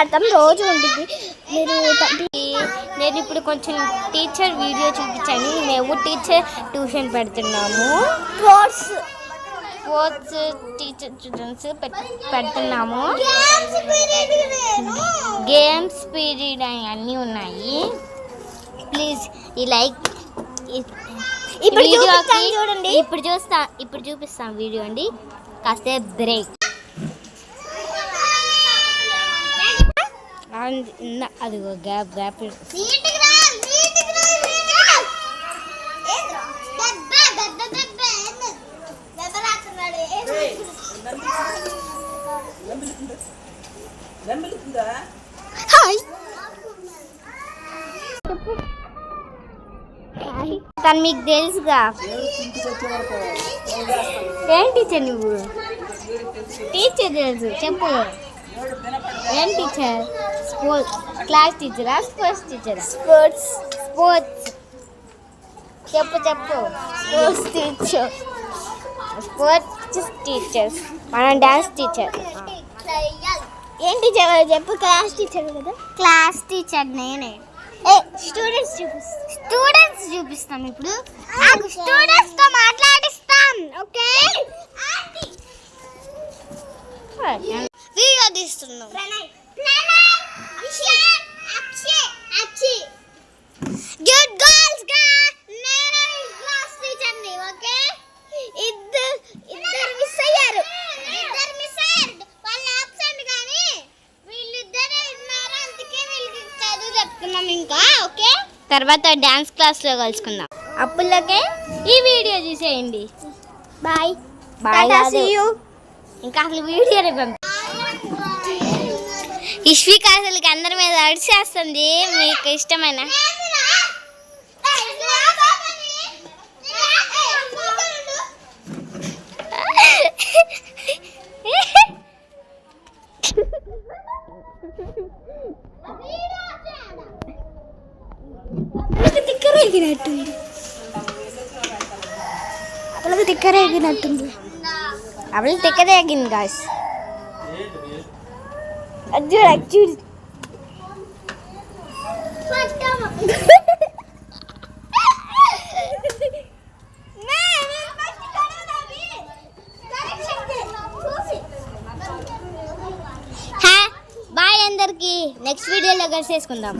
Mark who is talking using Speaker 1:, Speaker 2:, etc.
Speaker 1: పెడతాం రోజు ఉంటుంది. మీరు
Speaker 2: నేను ఇప్పుడు కొంచెం టీచర్ వీడియో చూపించాను. మేము టీచర్ ట్యూషన్ పెడుతున్నాము. స్పోర్ట్స్ టీచర్ స్టూడెంట్స్ పెడుతున్నాము. గేమ్స్ పీరియడ్ అన్నీ ఉన్నాయి. ప్లీజ్ ఈ లైక్
Speaker 1: చూడండి.
Speaker 2: ఇప్పుడు చూపిస్తాం వీడియో అండి. కాస్త బ్రేక్. అదిగో గ్యాప్ తను మీకు తెలుసుగా. ఏం టీచర్ నువ్వు? టీచర్ తెలుసు, చెప్పు. ఏం టీచర్? క్లాస్ టీచరా, స్పోర్ట్స్ టీచరా?
Speaker 1: స్పోర్ట్స్
Speaker 2: చెప్పు. Sports teachers. మనం డాన్స్ టీచర్.
Speaker 1: ఏం టీచర్ చెప్పు. క్లాస్ టీచర్ కదా.
Speaker 2: క్లాస్ టీచర్ నేనే.
Speaker 1: స్టూడెంట్స్
Speaker 2: చూపిస్తాం ఇప్పుడు.
Speaker 1: స్టూడెంట్స్ తో మాట్లాడిస్తాం. ఓకే,
Speaker 2: వీడియో తీస్తున్నాం.
Speaker 1: గుడ్ గర్ల్స్ గా నేను క్లాస్ టీచర్ ని. ఓకే, ఇద్దరు మిస్ అయ్యారు. వాళ్ళు అబ్సెంట్ కానీ వీళ్ళిద్దరే ఉన్నారు. అందుకే వీళ్ళకి చదువు చెప్తున్నాం ఇంకా. ఓకే,
Speaker 2: తర్వాత డాన్స్ క్లాస్ లో కలుసుకుందాం. అప్పులకే ఈ వీడియో చూసేయండి.
Speaker 1: బాయ్.
Speaker 2: See you. ఇంకా అసలు వీడియో ఇష్విక అసలుకి అందరి మీద అడిచేస్తుంది. మీకు ఇష్టమైన
Speaker 1: తిక్కరేగినట్టుంది.
Speaker 2: అవలు తిక్కరేగింది గాయస్.
Speaker 1: చూడు.
Speaker 2: బాయ్ అందరికి. నెక్స్ట్ వీడియోలో కలిసి చేసుకుందాం.